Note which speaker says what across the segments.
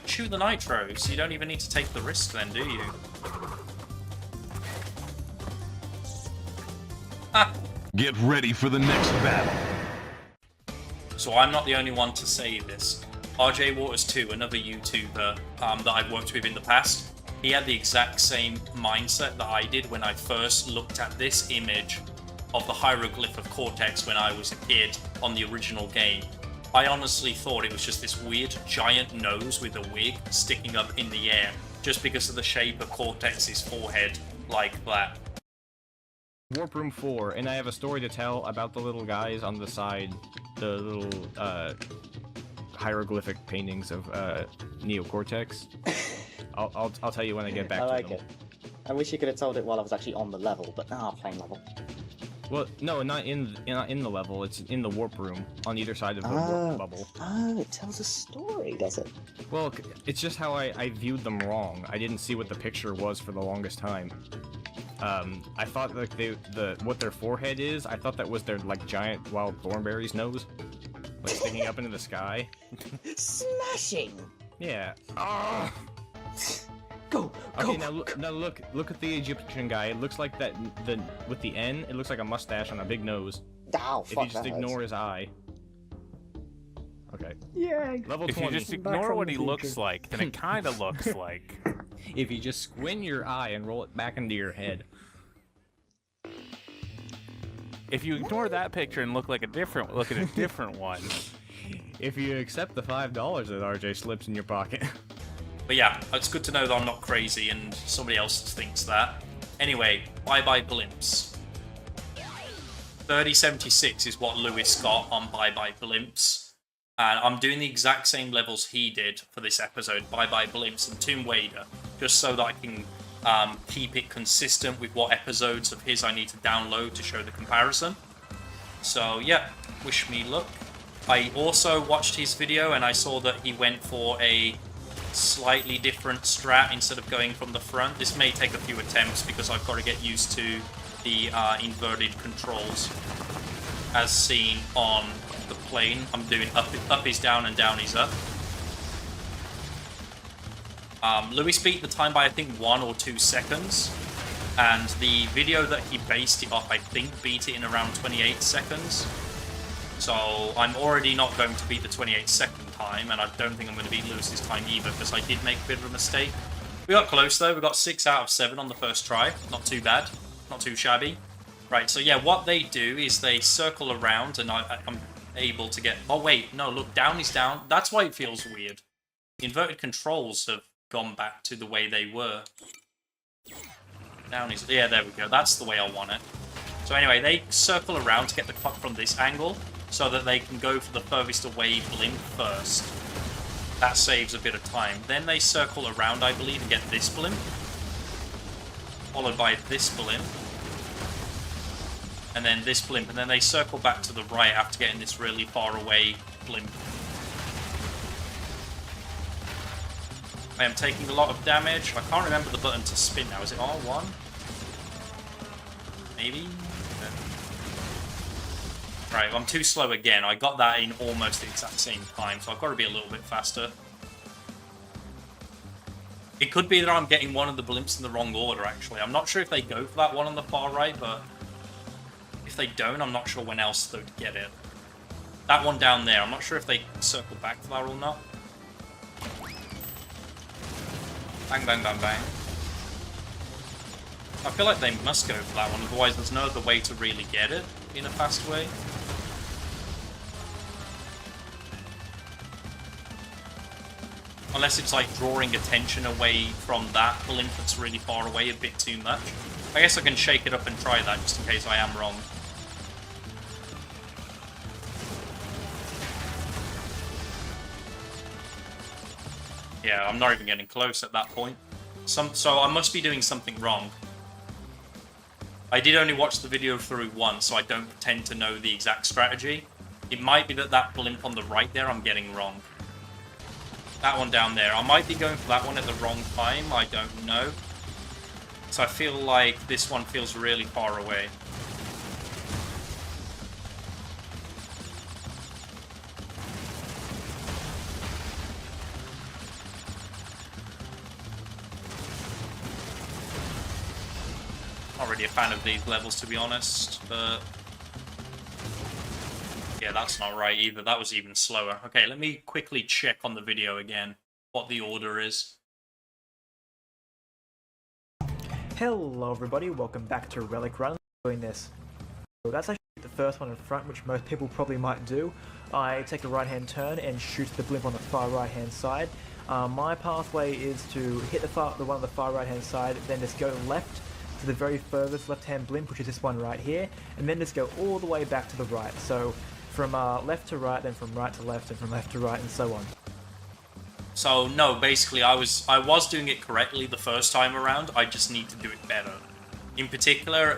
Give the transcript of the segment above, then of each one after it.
Speaker 1: shoot the nitros. You don't even need to take the risk then, do you? Ah.
Speaker 2: Get ready for the next battle.
Speaker 1: So I'm not the only one to say this. RJ Waters 2, another YouTuber that I've worked with in the past, he had the exact same mindset that I did when I first looked at this image of the hieroglyph of Cortex when I was a kid on the original game. I honestly thought it was just this weird giant nose with a wig sticking up in the air, just because of the shape of Cortex's forehead like that.
Speaker 3: Warp Room 4, and I have a story to tell about the little guys on the side, the little hieroglyphic paintings of Neocortex. I'll tell you when I get back
Speaker 4: I
Speaker 3: to
Speaker 4: like
Speaker 3: them.
Speaker 4: it. I wish you could have told it while I was actually on the level, but nah, plain level.
Speaker 3: Well, no, not in the level. It's in the warp room on either side of the warp bubble.
Speaker 4: Oh, it tells a story, does it?
Speaker 3: Well, it's just how I viewed them wrong. I didn't see what the picture was for the longest time. I thought like what their forehead is. I thought that was their like giant wild thornberry's nose, like sticking up into the sky.
Speaker 4: Smashing.
Speaker 3: Yeah. Oh.
Speaker 4: Go.
Speaker 3: Okay, now look at the Egyptian guy. It looks like that with the N. It looks like a mustache on a big nose.
Speaker 4: Ow,
Speaker 3: if you just ignore his eye. Okay.
Speaker 4: Yay.
Speaker 3: Level 20.
Speaker 5: If you just ignore what he looks like, then it kind of looks like.
Speaker 3: If you just squint your eye and roll it back into your head.
Speaker 5: If you ignore that picture and look at a different one.
Speaker 3: If you accept the $5 that RJ slips in your pocket.
Speaker 1: But yeah, it's good to know that I'm not crazy and somebody else thinks that. Anyway, bye-bye blimps. 3076 is what Lewis got on bye-bye blimps. And I'm doing the exact same levels he did for this episode, bye-bye blimps and Tomb Raider, just so that I can keep it consistent with what episodes of his I need to download to show the comparison. So yeah, wish me luck. I also watched his video and I saw that he went for a slightly different strat instead of going from the front. This may take a few attempts because I've got to get used to the inverted controls as seen on the plane. I'm doing up is down and down is up. Lewis beat the time by I think 1 or 2 seconds, and the video that he based it off I think beat it in around 28 seconds. So I'm already not going to beat the 28-second time, and I don't think I'm going to beat Lewis's time either, because I did make a bit of a mistake. We got close though, we got 6 out of 7 on the first try. Not too bad, not too shabby. Right, so yeah, what they do is they circle around, and I'm able to get... Oh wait, no, look, down is down. That's why it feels weird. The inverted controls have gone back to the way they were. Down is... Yeah, there we go, that's the way I want it. So anyway, they circle around to get the clock from this angle, so that they can go for the furthest away blimp first. That saves a bit of time. Then they circle around, I believe, and get this blimp. Followed by this blimp. And then this blimp. And then they circle back to the right after getting this really far away blimp. I am taking a lot of damage. I can't remember the button to spin now. Is it R1? Maybe? Right, I'm too slow again. I got that in almost the exact same time, so I've got to be a little bit faster. It could be that I'm getting one of the blimps in the wrong order, actually. I'm not sure if they go for that one on the far right, but if they don't, I'm not sure when else to get it. That one down there, I'm not sure if they circle back to that or not. Bang, bang, bang, bang. I feel like they must go for that one, otherwise there's no other way to really get it in a fast way. Unless it's like drawing attention away from that blimp that's really far away a bit too much. I guess I can shake it up and try that just in case I am wrong. Yeah, I'm not even getting close at that point. So I must be doing something wrong. I did only watch the video through once, so I don't tend to know the exact strategy. It might be that that blimp on the right there I'm getting wrong. That one down there. I might be going for that one at the wrong time, I don't know. So I feel like this one feels really far away. Not really a fan of these levels, to be honest, but... Yeah, that's not right either. That was even slower. Okay, let me quickly check on the video again what the order is.
Speaker 6: Hello everybody, welcome back to Relic Run. Doing this. So that's actually the first one in front, which most people probably might do. I take a right hand turn and shoot the blimp on the far right hand side. My pathway is to hit the one on the far right hand side, then just go left to the very furthest left hand blimp, which is this one right here, and then just go all the way back to the right. So from left to right, then from right to left, and from left to right, and so on.
Speaker 1: So no, basically I was doing it correctly the first time around. I just need to do it better. In particular,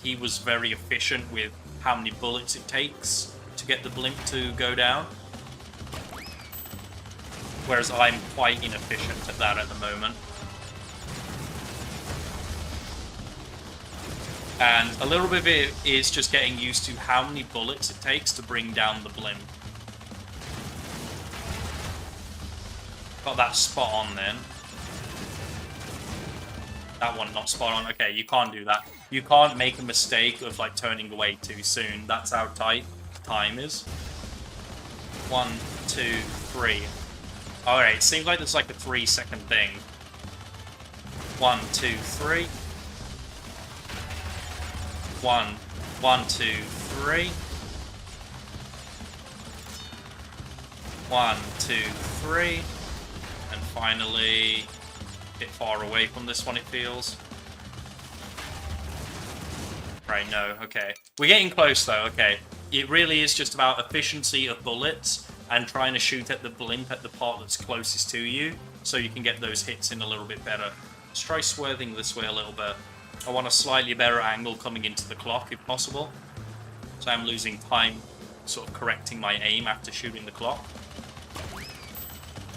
Speaker 1: he was very efficient with how many bullets it takes to get the blimp to go down, whereas I'm quite inefficient at that at the moment. And a little bit of it is just getting used to how many bullets it takes to bring down the blimp. Got that spot on then. That one not spot on. Okay, you can't do that. You can't make a mistake of like turning away too soon. That's how tight time is. 1, 2, 3. Alright, it seems like there's like a 3-second thing. 1, 2, 3. 1, 2, 3. 1, 2, 3. And finally, a bit far away from this one, it feels. Right, no, okay. We're getting close, though, okay. It really is just about efficiency of bullets and trying to shoot at the blimp at the part that's closest to you, so you can get those hits in a little bit better. Let's try swerving this way a little bit. I want a slightly better angle coming into the clock, if possible. So I'm losing time sort of correcting my aim after shooting the clock.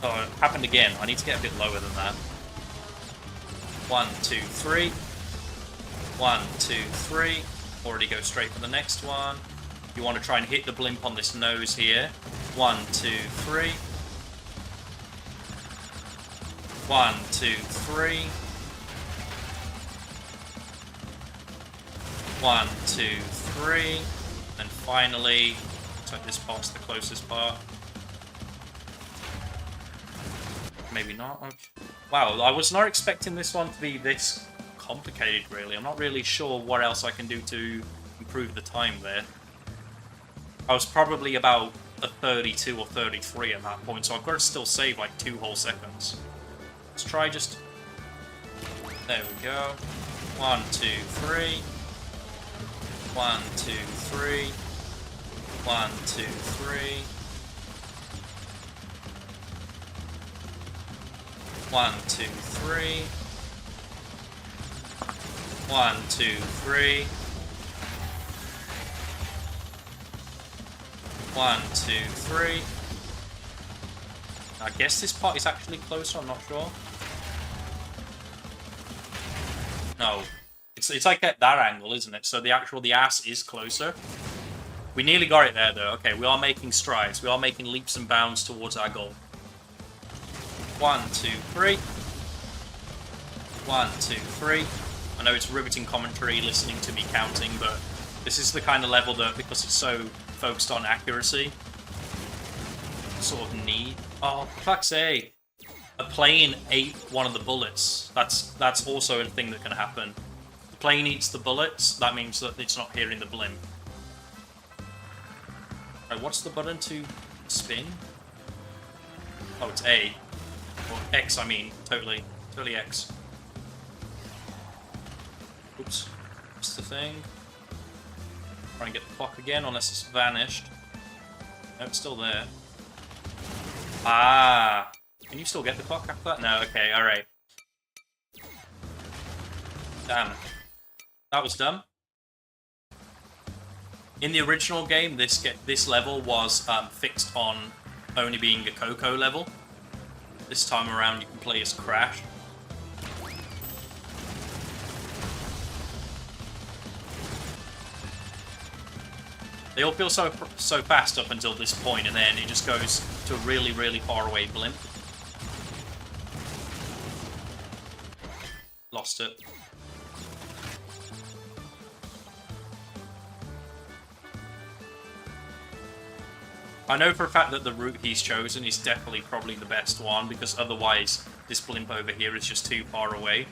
Speaker 1: Oh, it happened again. I need to get a bit lower than that. 1, 2, 3. 1, 2, 3. Already go straight for the next one. You want to try and hit the blimp on this nose here. 1, 2, 3. 1, 2, 3. 1, 2, 3. And finally, looks like this part's the closest part. Maybe not. Okay. Wow, I was not expecting this one to be this complicated, really. I'm not really sure what else I can do to improve the time there. I was probably about a 32 or 33 at that point, so I've got to still save like 2 whole seconds. Let's try just... There we go. 1, 2, 3. 1, 2, 3. 1, 2, 3. 1, 2, 3. 1, 2, 3. 1, 2, 3. I guess this part is actually closer, I'm not sure. No. It's like at that angle, isn't it? So the ass is closer. We nearly got it there, though. Okay, we are making strides. We are making leaps and bounds towards our goal. 1, 2, 3. 1, 2, 3. I know it's riveting commentary listening to me counting, but this is the kind of level that, because it's so focused on accuracy, sort of need... Oh, for fuck's sake. A plane ate one of the bullets. That's also a thing that can happen. The plane eats the bullets, that means that it's not hearing the blimp. Right, what's the button to spin? Oh, it's A. Or X, I mean. Totally X. Oops. What's the thing? Try and get the clock again, unless it's vanished. No, it's still there. Ah! Can you still get the clock after that? No, okay, alright. Damn. That was dumb. In the original game, this level was fixed on only being a Coco level. This time around, you can play as Crash. They all feel so fast up until this point, and then it just goes to a really, really far away blimp. Lost it. I know for a fact that the route he's chosen is definitely probably the best one, because otherwise this blimp over here is just too far away.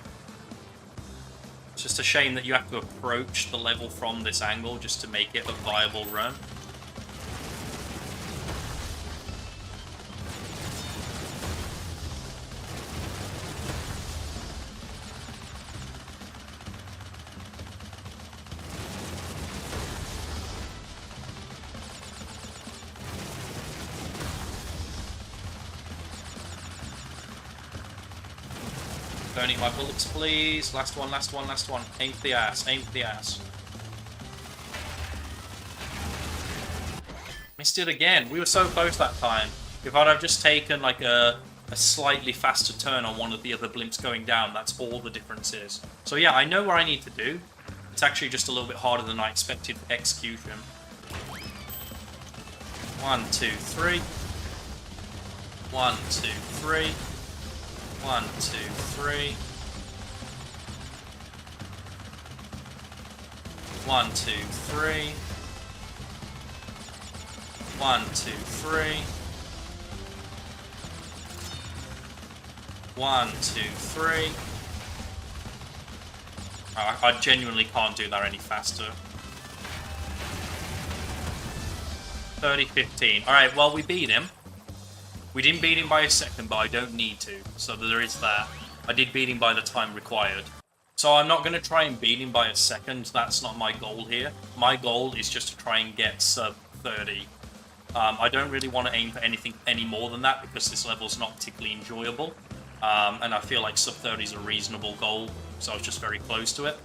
Speaker 1: It's just a shame that you have to approach the level from this angle just to make it a viable run. Don't eat my bullets, please. Last one, last one, last one. Aim for the ass, aim for the ass. Missed it again. We were so close that time. If I'd have just taken like a slightly faster turn on one of the other blimps going down, that's all the difference is. So yeah, I know what I need to do. It's actually just a little bit harder than I expected for execution. 1, 2, 3. 1, 2, 3. 1, 2, 3. 1, 2, 3. 1, 2, 3. 1, 2, 3. I genuinely can't do that any faster. 30-15. Alright, well, we beat him. We didn't beat him by a second, but I don't need to. So there is that. I did beat him by the time required. So I'm not going to try and beat him by a second. That's not my goal here. My goal is just to try and get sub 30. I don't really want to aim for anything any more than that because this level's not particularly enjoyable. And I feel like sub 30 is a reasonable goal. So I was just very close to it.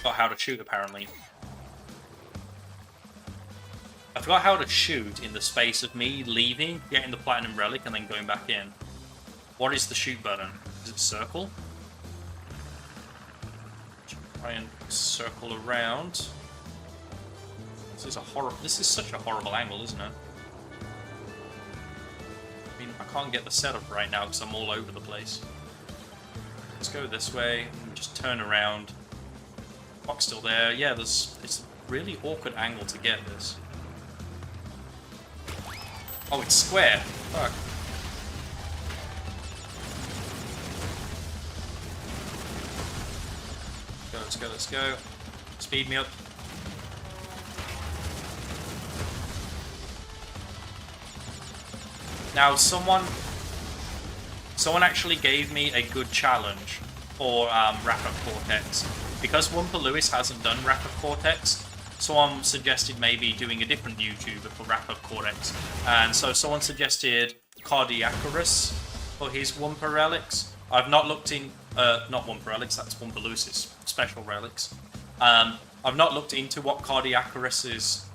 Speaker 1: Got how to shoot, apparently. I forgot how to shoot in the space of me leaving, getting the platinum relic, and then going back in. What is the shoot button? Is it circle? Try and circle around. This is such a horrible angle, isn't it? I mean, I can't get the setup right now because I'm all over the place. Let's go this way and just turn around. Clock's still there. Yeah, it's a really awkward angle to get this. Oh, it's square. Fuck. Let's go, let's go. Speed me up. Now, someone actually gave me a good challenge for Wrap-Up Cortex. Because WumpaLewis hasn't done Wrap-Up Cortex, someone suggested maybe doing a different YouTuber for Wrap-Up Cortex. And so someone suggested Cardiacarus for his Wumpa Relics. I've not looked in... not Wumpa Relics, that's WumpaLewis's special relics. I've not looked into what Cardiacarus's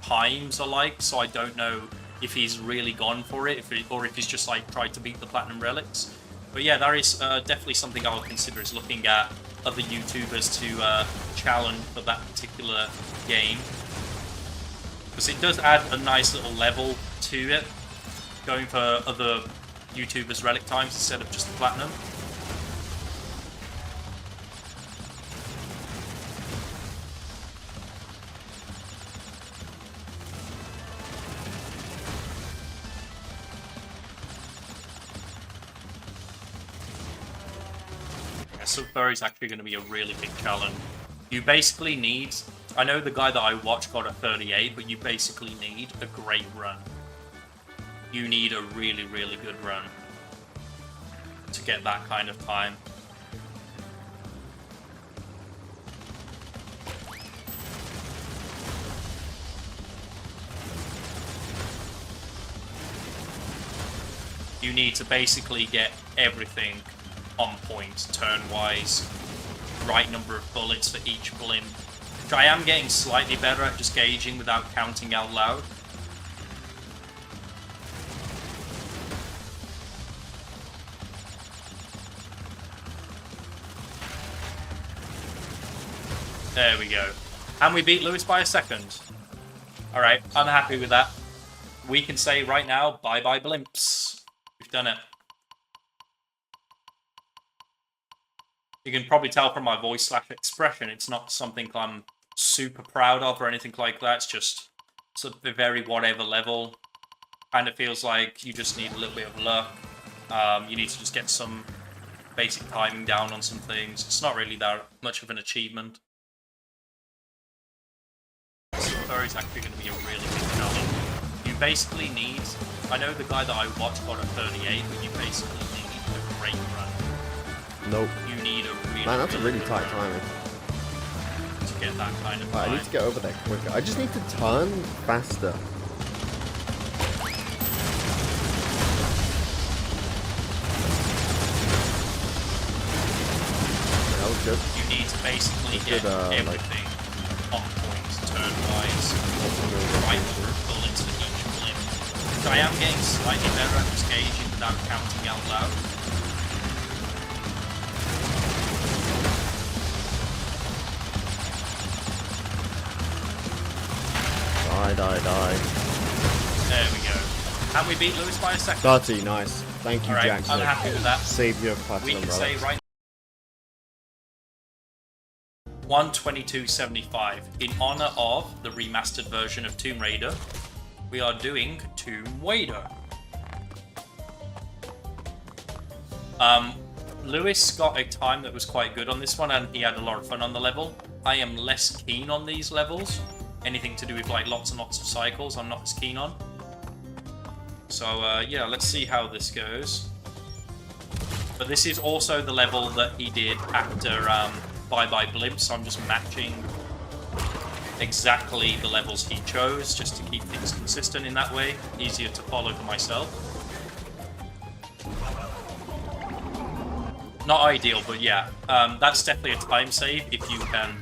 Speaker 1: times are like, so I don't know if he's really gone for it, or if he's just like tried to beat the Platinum Relics. But yeah, that is definitely something I would consider, is looking at other YouTubers to challenge for that particular game. Because it does add a nice little level to it, going for other YouTubers' relic times instead of just the Platinum. Sub 30 is actually going to be a really big challenge. You basically need... I know the guy that I watched got a 38, but you basically need a great run. You need a really, really good run to get that kind of time. You need to basically get everything on point, turn-wise, right number of bullets for each blimp, which I am getting slightly better at just gauging without counting out loud. There we go. And we beat Lewis by a second. Alright, I'm happy with that. We can say right now, bye-bye blimps. We've done it. You can probably tell from my voice/expression, it's not something I'm super proud of or anything like that. It's just a very whatever level. Kind of feels like you just need a little bit of luck. You need to just get some basic timing down on some things. It's not really that much of an achievement. Silver is actually going to be a really big challenge. You basically need... I know the guy that I watched got a 38, but you basically need a great run.
Speaker 7: Nope.
Speaker 1: You need a really...
Speaker 7: Man, that's a really tight timing.
Speaker 1: To get that kind of
Speaker 7: Right, I
Speaker 1: time.
Speaker 7: need to get over there quicker. I just need to turn faster. That was good.
Speaker 1: You need to basically get everything on point, turn-wise, right pull into each flip. So I am getting slightly better at this gauging without counting out loud.
Speaker 7: Die.
Speaker 1: There we go. And we beat Lewis by a second.
Speaker 7: 30, nice. Thank you,
Speaker 1: Alright,
Speaker 7: Jackson.
Speaker 1: I'm happy with that.
Speaker 7: Savior of
Speaker 1: We
Speaker 7: Platinum
Speaker 1: can say
Speaker 7: Relics.
Speaker 1: right 122.75 in honor of the remastered version of Tomb Raider. We are doing Tomb Raider. Lewis got a time that was quite good on this one, and he had a lot of fun on the level. I am less keen on these levels. Anything to do with like lots and lots of cycles, I'm not as keen on. So yeah, let's see how this goes. But this is also the level that he did after Bye Bye Blimp, so I'm just matching exactly the levels he chose, just to keep things consistent in that way. Easier to follow for myself. Not ideal, but yeah, that's definitely a time save if you can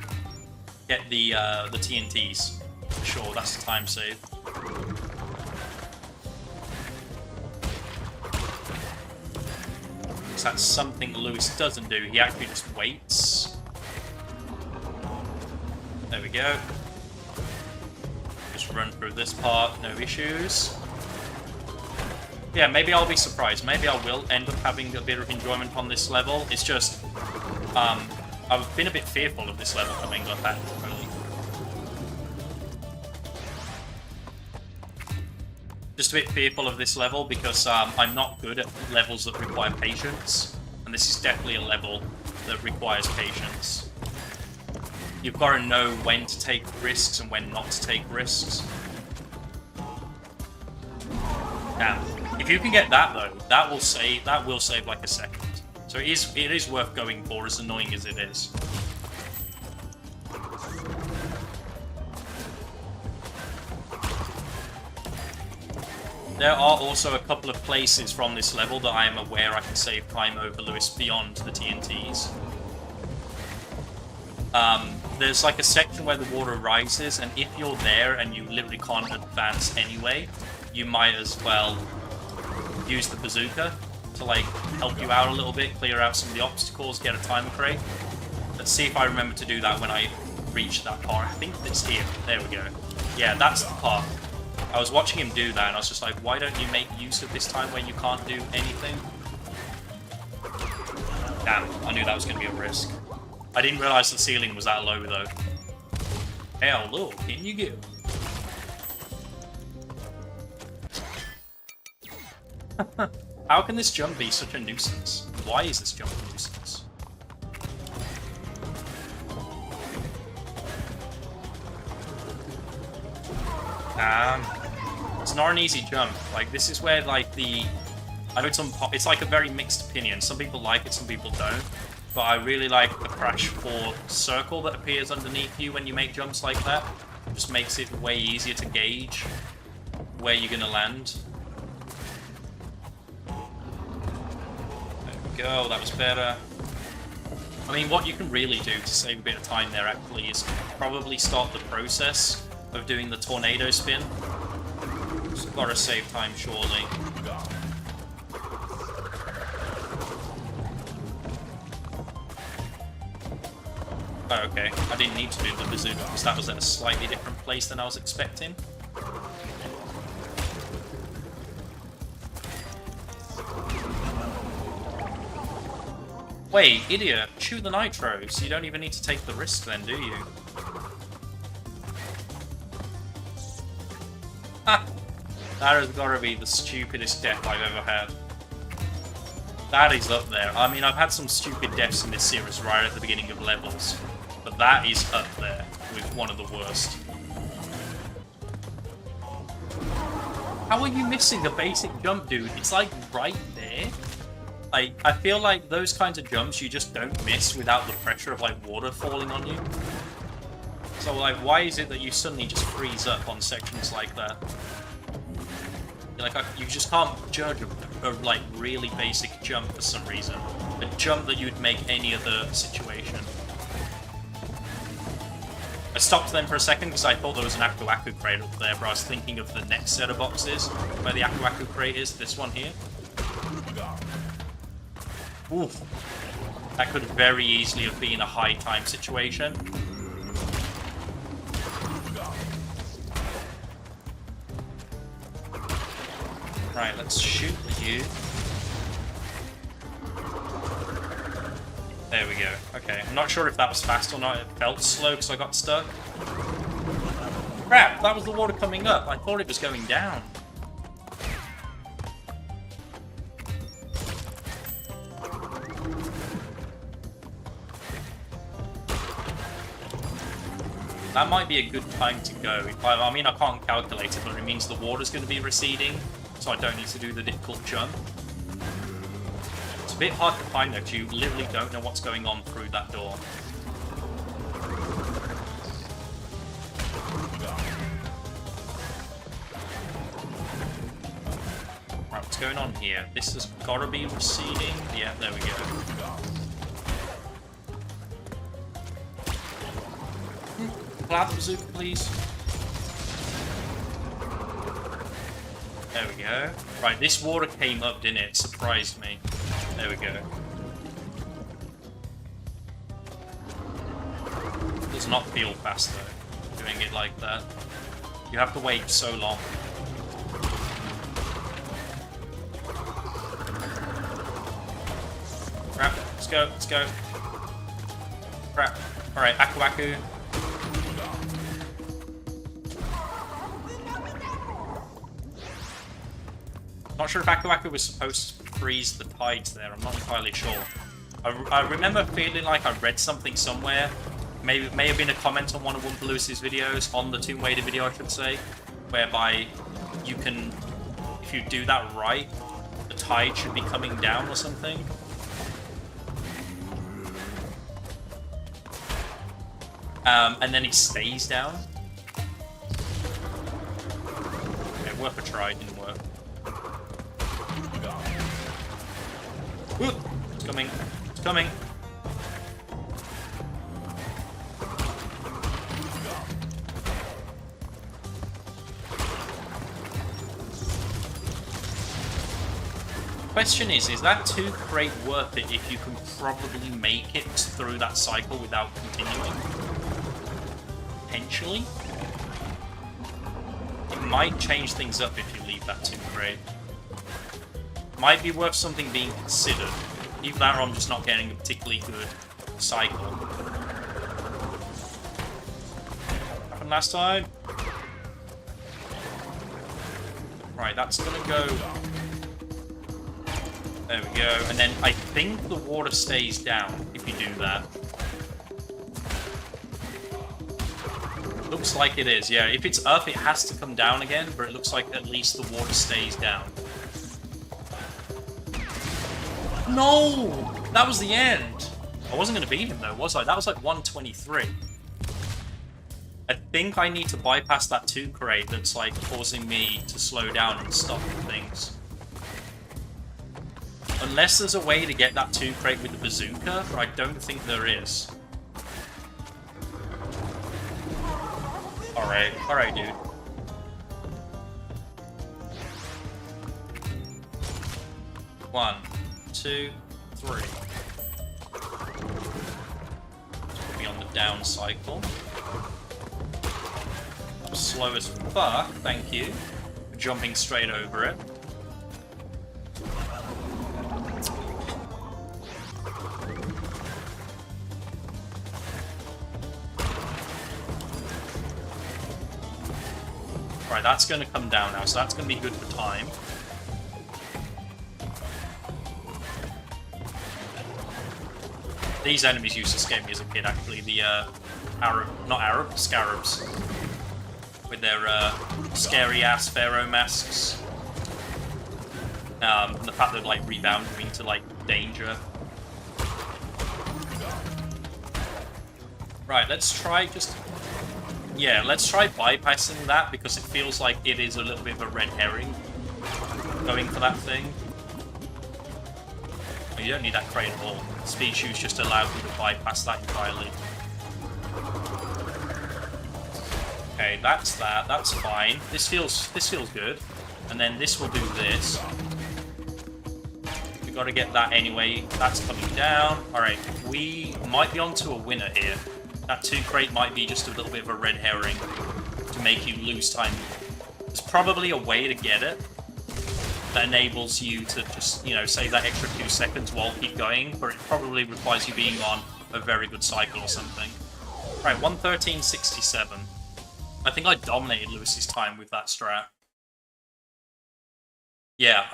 Speaker 1: get the TNTs. For sure, that's a time save. So that's something Lewis doesn't do. He actually just waits. There we go. Just run through this part, no issues. Yeah, maybe I'll be surprised. Maybe I will end up having a bit of enjoyment on this level. It's just, I've been a bit fearful of this level coming up actually. Just a bit fearful of this level because I'm not good at levels that require patience, and this is definitely a level that requires patience. You've got to know when to take risks and when not to take risks. Now, if you can get that though, that will save like a second. So it is worth going for, as annoying as it is. There are also a couple of places from this level that I am aware I can save time over Lewis beyond the TNTs. There's like a section where the water rises, and if you're there and you literally can't advance anyway, you might as well use the bazooka to like help you out a little bit, clear out some of the obstacles, get a timer crate. Let's see if I remember to do that when I reach that part. I think it's here. There we go. Yeah, that's the part. I was watching him do that and I was just like, why don't you make use of this time when you can't do anything? Damn, I knew that was going to be a risk. I didn't realise the ceiling was that low though. How low can you go? How can this jump be such a nuisance? Why is this jump a nuisance? It's not an easy jump. Like, this is where, like, I know it's like a very mixed opinion. Some people like it, some people don't. But I really like the crash 4 circle that appears underneath you when you make jumps like that. It just makes it way easier to gauge where you're going to land. There we go, that was better. I mean, what you can really do to save a bit of time there, actually, is probably start the process of doing the tornado spin. Just gotta save time, surely. Oh, okay. I didn't need to do the bazooka because that was at a slightly different place than I was expecting. Wait, idiot. Chew the nitros. You don't even need to take the risk then, do you? That has got to be the stupidest death I've ever had. That is up there. I mean, I've had some stupid deaths in this series right at the beginning of levels, but that is up there with one of the worst. How are you missing a basic jump, dude? It's like right there. Like, I feel like those kinds of jumps you just don't miss without the pressure of like water falling on you. So like, why is it that you suddenly just freeze up on sections like that? Like, you just can't judge a like really basic jump for some reason. A jump that you'd make any other situation. I stopped them for a second because I thought there was an Aku Aku crate up there, but I was thinking of the next set of boxes where the Aku Aku crate is, this one here. Oof. That could very easily have been a high time situation. Right, let's shoot you. There we go. Okay, I'm not sure if that was fast or not. It felt slow because I got stuck. Crap, that was the water coming up. I thought it was going down. That might be a good time to go. I mean, I can't calculate it, but it means the water's going to be receding, so I don't need to do the difficult jump. It's a bit hard to find though, because you literally don't know what's going on through that door. Right, what's going on here? This has got to be receding. Yeah, there we go. Cloud bazooka, please. There we go. Right, this water came up, didn't it? It surprised me. There we go. Does not feel fast though, doing it like that. You have to wait so long. Crap, let's go, let's go. Crap. Alright, Aku Aku. Not sure if Aku Aku was supposed to freeze the tides there, I'm not entirely sure. I remember feeling like I read something somewhere, may have been a comment on one of WumpaLewis's videos, on the Tomb Raider video I should say, whereby you can, if you do that right, the tide should be coming down or something. And then it stays down. Okay, worth a try, didn't work. Ooh, it's coming. It's coming. Question is that 2 crate worth it if you can probably make it through that cycle without continuing? Potentially? It might change things up if you leave that 2 crate. Might be worth something being considered. Either that or I'm just not getting a particularly good cycle. Happened last time. Right, that's gonna go. There we go. And then I think the water stays down if you do that. Looks like it is, yeah. If it's up, it has to come down again, but it looks like at least the water stays down. No! That was the end! I wasn't going to beat him though, was I? That was like 123. I think I need to bypass that 2 crate that's like causing me to slow down and stop things. Unless there's a way to get that 2 crate with the bazooka, but I don't think there is. Alright, dude. One, 2, 3. Put me on the down cycle. I'm slow as fuck, thank you. Jumping straight over it. Right, Right, that's going to come down now, so that's going to be good for time. These enemies used to scare me as a kid, actually. The scarabs. With their scary-ass pharaoh masks. And the fact that, like, rebound me to, like, danger. Right, let's try just... Yeah, let's try bypassing that, because it feels like it is a little bit of a red herring. Going for that thing. Oh, you don't need that crate at all. Speed shoes just allows you to bypass that entirely. Okay, that's that. That's fine. This feels good. And then this will do this. We got to get that anyway. That's coming down. All right, we might be onto a winner here. That 2 crate might be just a little bit of a red herring to make you lose time. There's probably a way to get it that enables you to just, you know, save that extra 2 seconds while keep going, but it probably requires you being on a very good cycle or something. Right, 113.67. I think I dominated Lewis's time with that strat. Yeah,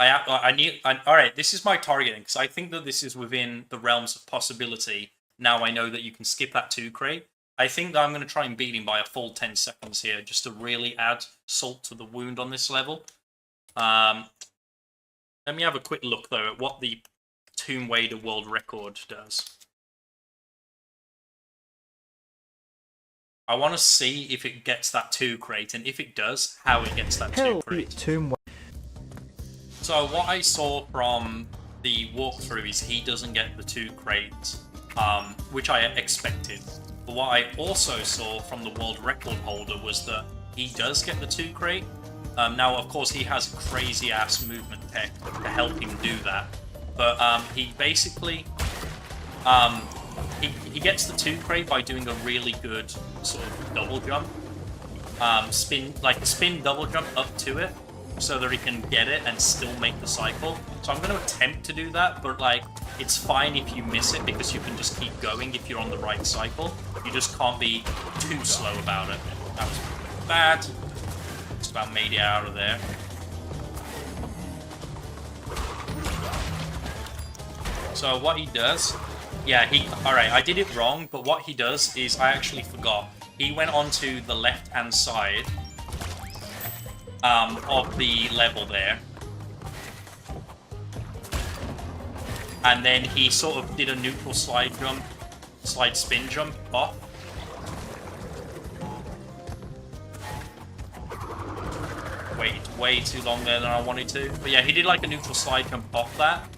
Speaker 1: alright, this is my targeting, because I think that this is within the realms of possibility. Now I know that you can skip that 2 crate. I think that I'm going to try and beat him by a full 10 seconds here, just to really add salt to the wound on this level. Let me have a quick look, though, at what the Tomb Raider world record does. I want to see if it gets that 2 crate, and if it does, how it gets that 2 crate. So what I saw from the walkthrough is he doesn't get the 2 crates, which I expected. But what I also saw from the world record holder was that he does get the 2 crate. Now, of course, he has crazy-ass movement tech to help him do that. But he basically... He gets the 2 crate by doing a really good sort of double jump. Spin double jump up to it, so that he can get it and still make the cycle. So I'm going to attempt to do that, but like, it's fine if you miss it, because you can just keep going if you're on the right cycle. You just can't be too slow about it. That was bad. Just about made it out of there. So what he does... Yeah, alright, I did it wrong, but what he does is, I actually forgot. He went onto the left-hand side of the level there. And then he sort of did a neutral slide spin jump off. Waited way too long there than I wanted to. But yeah, he did like a neutral slide jump off that.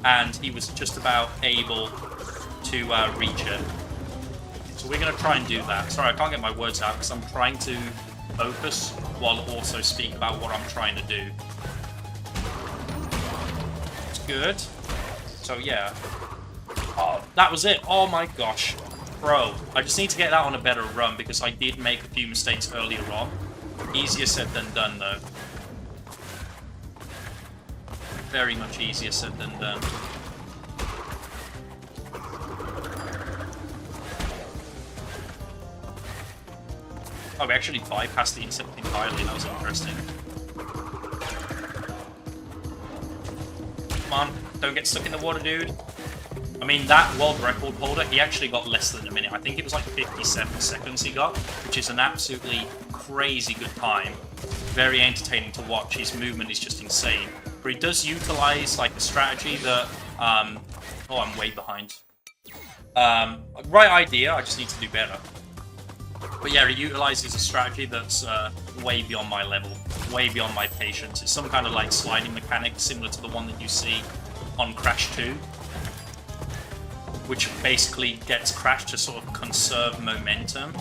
Speaker 1: And he was just about able to reach it. So we're going to try and do that. Sorry, I can't get my words out because I'm trying to focus while also speak about what I'm trying to do. It's good. So yeah. Oh, that was it. Oh my gosh. Bro, I just need to get that on a better run because I did make a few mistakes earlier on. Easier said than done though. Very much easier said than done. Oh, we actually bypassed the insect entirely. That was interesting. Come on, don't get stuck in the water, dude. I mean, that world record holder, he actually got less than a minute. I think it was like 57 seconds he got, which is an absolutely crazy good time. Very entertaining to watch. His movement is just insane. But he does utilize like a strategy that... oh, I'm way behind. Right idea, I just need to do better. But yeah, he utilizes a strategy that's way beyond my level, way beyond my patience. It's some kind of like sliding mechanic similar to the one that you see on Crash 2, which basically gets Crash to sort of conserve momentum.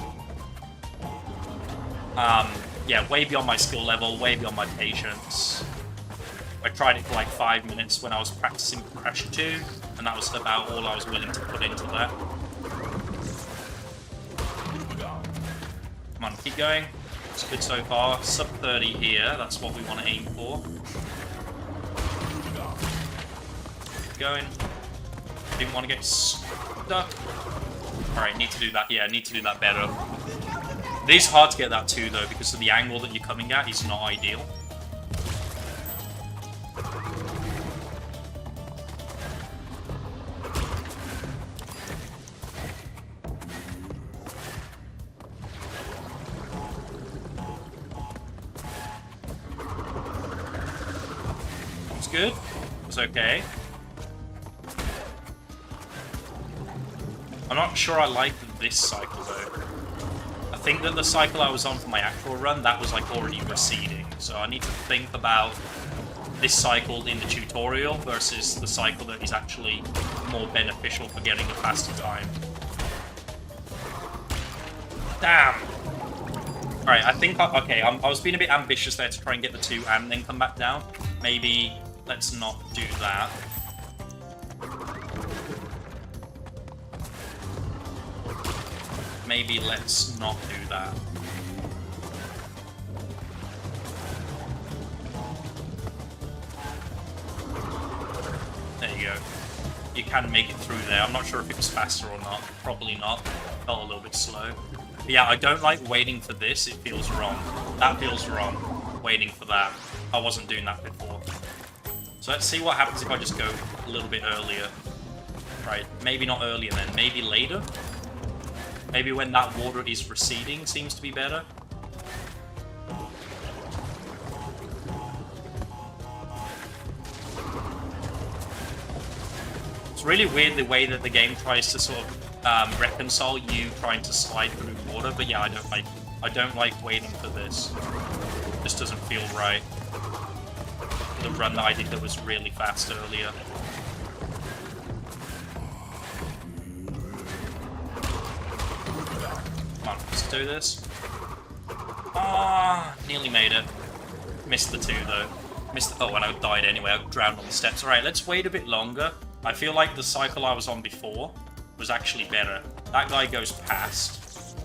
Speaker 1: Yeah, way beyond my skill level, way beyond my patience. I tried it for like 5 minutes when I was practicing Crash 2, and that was about all I was willing to put into that. Come on, keep going. It's good so far. Sub 30 here, that's what we want to aim for. Keep going. Didn't want to get stuck. Alright, need to do that. Yeah, need to do that better. It is hard to get that too, though, because of the angle that you're coming at is not ideal. It's good. It's okay. I'm not sure I like this cycle, though. I think that the cycle I was on for my actual run, that was like already receding. So I need to think about this cycle in the tutorial versus the cycle that is actually more beneficial for getting a faster time. Damn! Alright, I think, okay, I was being a bit ambitious there to try and get the 2 and then come back down. Maybe let's not do that. Maybe let's not do that. There you go. You can make it through there. I'm not sure if it was faster or not. Probably not. Felt a little bit slow. But yeah, I don't like waiting for this. It feels wrong. That feels wrong. Waiting for that. I wasn't doing that before. So let's see what happens if I just go a little bit earlier. Right, maybe not earlier then. Maybe later? Maybe when that water is receding seems to be better. It's really weird the way that the game tries to sort of reconcile you trying to slide through water, but yeah, I don't like waiting for this. This doesn't feel right. The run that I did that was really fast earlier. Come on, let's do this. Ah, nearly made it. Missed the 2 though. Oh, and I died anyway. I drowned on the steps. Alright, let's wait a bit longer. I feel like the cycle I was on before was actually better. That guy goes past.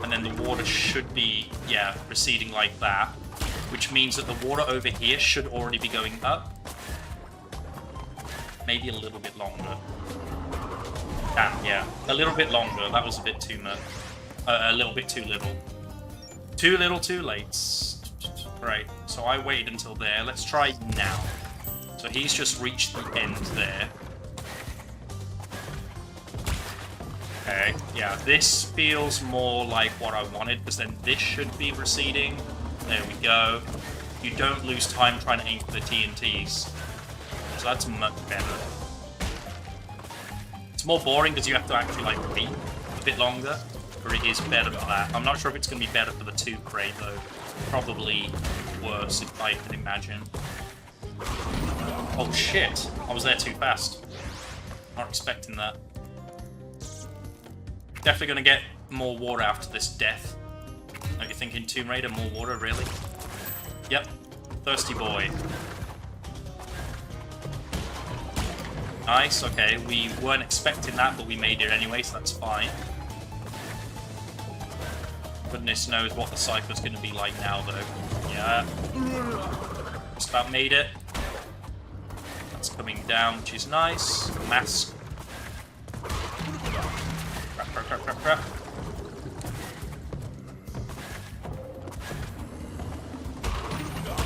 Speaker 1: And then the water should be, yeah, receding like that. Which means that the water over here should already be going up. Maybe a little bit longer. Damn, yeah. A little bit longer. That was a bit too much. A little bit too little. Too little, too late. Right, so I waited until there. Let's try now. So he's just reached the end there. Okay, yeah, this feels more like what I wanted, because then this should be receding. There we go. You don't lose time trying to aim for the TNTs. So that's much better. It's more boring because you have to actually, like, wait a bit longer. Or it is better for that. I'm not sure if it's going to be better for the 2 crate, though. Probably worse, if I can imagine. Oh, shit. I was there too fast. Not expecting that. Definitely going to get more water after this death. Are you thinking Tomb Raider, more water, really? Yep. Thirsty boy. Nice, okay. We weren't expecting that, but we made it anyway, so that's fine. Goodness knows what the cycle's going to be like now, though. Yeah. Just about made it. That's coming down, which is nice. Mask. Crap.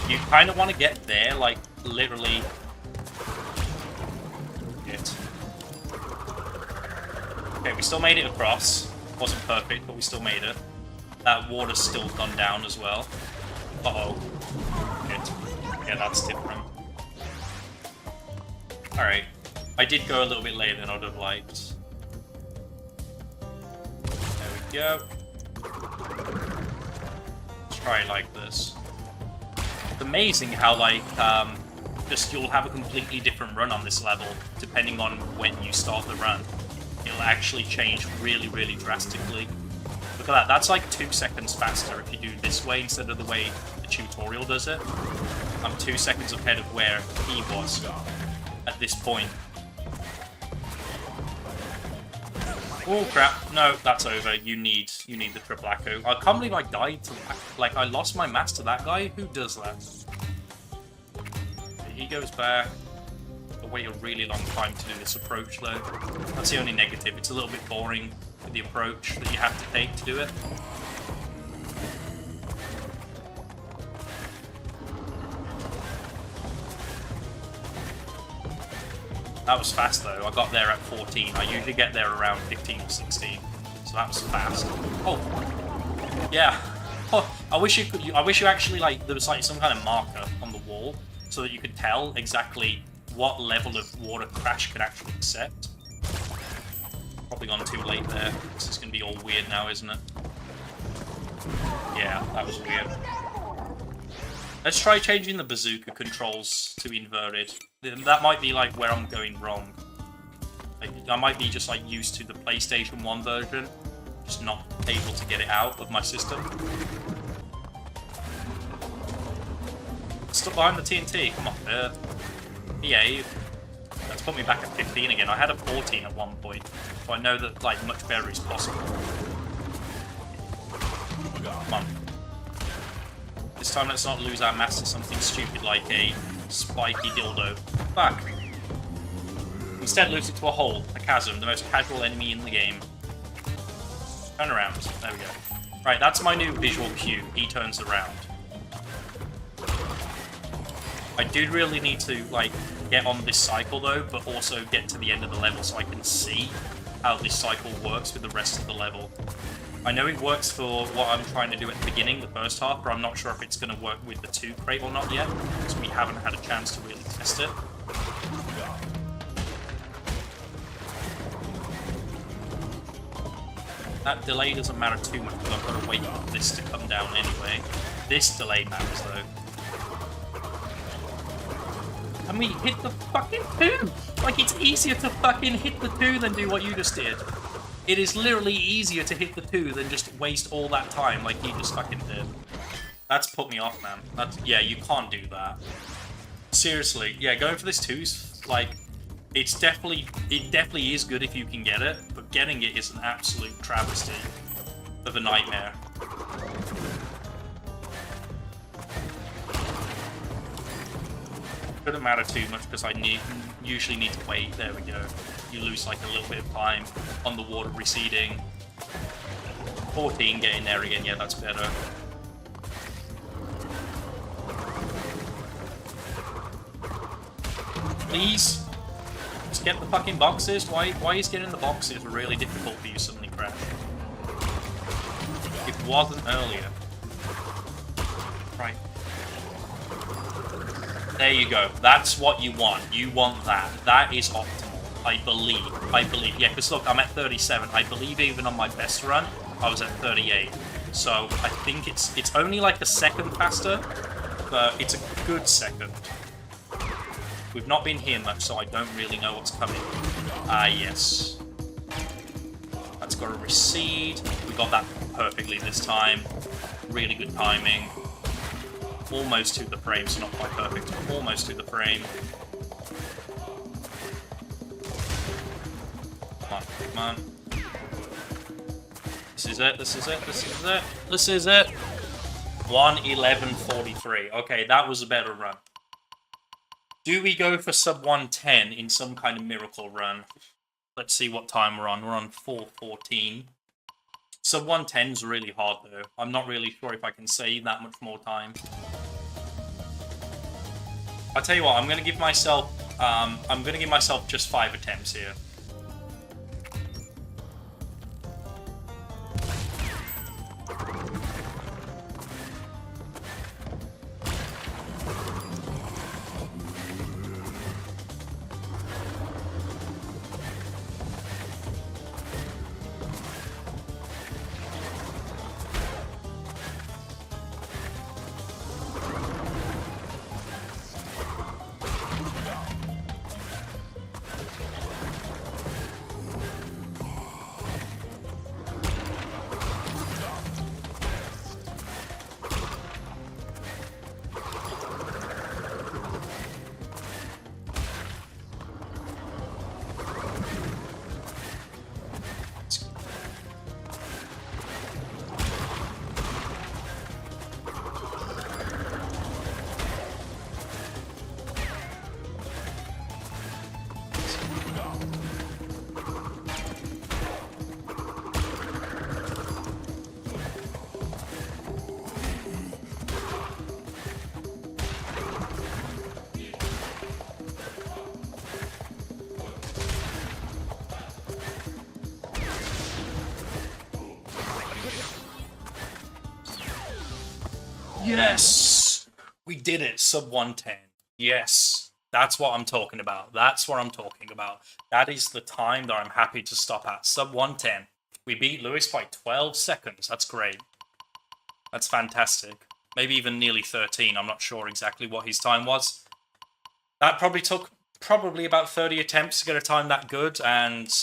Speaker 1: You kind of want to get there, like, literally... Shit. Okay, we still made it across. Wasn't perfect, but we still made it. That water's still gone down as well. Uh-oh. Shit. Yeah, that's different. Alright. I did go a little bit later than I would have liked. There we go. Let's try it like this. It's amazing how, like, just you'll have a completely different run on this level, depending on when you start the run. It'll actually change really, really drastically. Look at that, that's like 2 seconds faster if you do this way instead of the way the tutorial does it. I'm 2 seconds ahead of where he was at this point. Oh crap, no, that's over. You need the triple echo. I can't believe I died to that. Like, I lost my mask to that guy? Who does that? He goes back. I'll wait a really long time to do this approach though. That's the only negative. It's a little bit boring with the approach that you have to take to do it. That was fast though. I got there at 14. I usually get there around 15 or 16. So that was fast. Oh, yeah. Oh, I wish you could. I wish you actually like there was like some kind of marker on the wall so that you could tell exactly what level of water Crash could actually accept. Probably gone too late there. This is gonna be all weird now, isn't it? Yeah, that was weird. Let's try changing the bazooka controls to inverted. That might be like where I'm going wrong. Like, I might be just like used to the PlayStation 1 version, just not able to get it out of my system. Stuck behind the TNT, come on, behave. That's put me back at 15 again. I had a 14 at one point, so I know that like much better is possible. Come on. This time let's not lose our mass to something stupid like a spiky dildo. Fuck. Instead lose it to a hole, a chasm, the most casual enemy in the game. Turn around. There we go. Right, that's my new visual cue. He turns around. I do really need to, like, get on this cycle though, but also get to the end of the level so I can see how this cycle works with the rest of the level. I know it works for what I'm trying to do at the beginning, the first half, but I'm not sure if it's going to work with the 2 crate or not yet, because we haven't had a chance to really test it. That delay doesn't matter too much, because I've got to wait for this to come down anyway. This delay matters though. And we hit the fucking 2! Like, it's easier to fucking hit the 2 than do what you just did. It is literally easier to hit the 2 than just waste all that time like you just fucking did. That's put me off, man. That's, yeah, you can't do that. Seriously, yeah, going for this 2's, like, it definitely is good if you can get it, but getting it is an absolute travesty of a nightmare. Shouldn't matter too much because I usually need to wait. There we go. You lose like a little bit of time on the water receding. 14 getting there again. Yeah, that's better. Please, just get the fucking boxes. Why is getting the boxes really difficult for you suddenly, Crash? It wasn't earlier. Right. There you go. That's what you want. You want that. That is optimal. I believe. Yeah, because look, I'm at 37. I believe even on my best run, I was at 38. So I think it's only like a second faster, but it's a good second. We've not been here much, so I don't really know what's coming. Ah, yes. That's got to recede. We got that perfectly this time. Really good timing. Almost to the frame, so not quite perfect. Almost to the frame. Come on, come on. This is it, this is it, this is it, this is it. 1:11:43. Okay, that was a better run. Do we go for sub 110 in some kind of miracle run? Let's see what time we're on. We're on 4:14. Sub 110 is really hard though. I'm not really sure if I can save that much more time. I'll tell you what, I'm gonna give myself just 5 attempts here. Yes! We did it, sub 110. Yes. That's what I'm talking about. That's what I'm talking about. That is the time that I'm happy to stop at. Sub 110. We beat Lewis by 12 seconds. That's great. That's fantastic. Maybe even nearly 13. I'm not sure exactly what his time was. That probably took about 30 attempts to get a time that good, and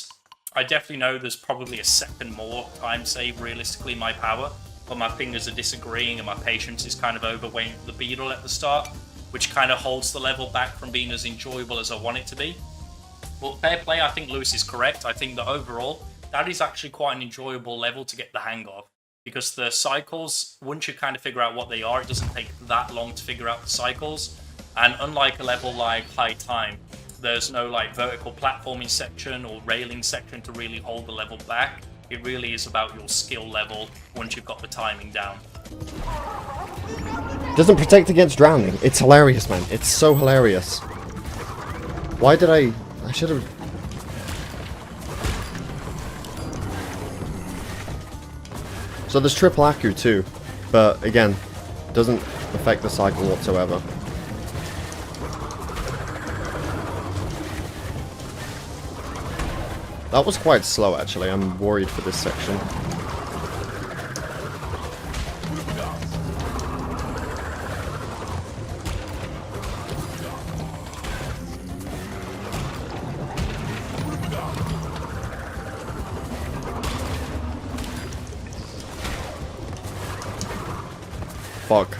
Speaker 1: I definitely know there's probably a second more time save realistically in my power, but my fingers are disagreeing and my patience is kind of overweighing the beetle at the start, which kind of holds the level back from being as enjoyable as I want it to be. But fair play, I think Lewis is correct. I think that overall, that is actually quite an enjoyable level to get the hang of. Because the cycles, once you kind of figure out what they are, it doesn't take that long to figure out the cycles. And unlike a level like High Time, there's no like vertical platforming section or railing section to really hold the level back. It really is about your skill level once you've got the timing down.
Speaker 7: Doesn't protect against drowning. It's hilarious, man. It's so hilarious. Why did I should have... So there's triple Aku too, but again, doesn't affect the cycle whatsoever. That was quite slow actually, I'm worried for this section. Fuck.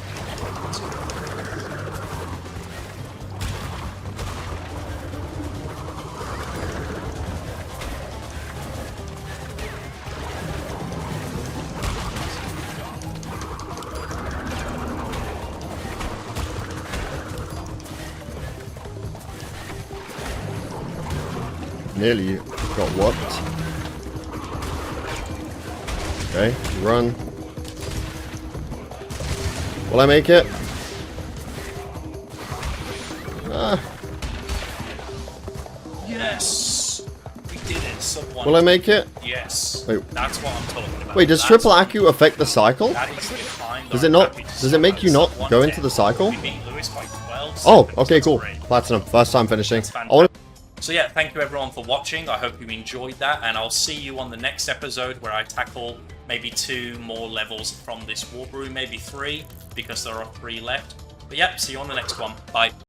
Speaker 7: Nearly got whooped. Okay, run. Will I make it?
Speaker 1: Yes! We did it, sub 1.
Speaker 7: Will I make it?
Speaker 1: Yes.
Speaker 7: Wait.
Speaker 1: That's what I'm talking about.
Speaker 7: Wait, does
Speaker 1: That's
Speaker 7: triple
Speaker 1: what-
Speaker 7: Aku affect the cycle?
Speaker 1: That is the time that
Speaker 7: Does it
Speaker 1: I'm
Speaker 7: not?
Speaker 1: happy to
Speaker 7: Does it
Speaker 1: stop
Speaker 7: make
Speaker 1: at
Speaker 7: you not
Speaker 1: sub
Speaker 7: go
Speaker 1: 110.
Speaker 7: into the cycle?
Speaker 1: We beat Lewis by 12
Speaker 7: Oh,
Speaker 1: seconds.
Speaker 7: okay,
Speaker 1: That's
Speaker 7: cool.
Speaker 1: great.
Speaker 7: Platinum. First time finishing.
Speaker 1: That's
Speaker 7: I want
Speaker 1: So yeah, thank you everyone for watching. I hope you enjoyed that, and I'll see you on the next episode where I tackle maybe 2 more levels from this warp room, maybe 3, because there are 3 left. But yeah, see you on the next one. Bye.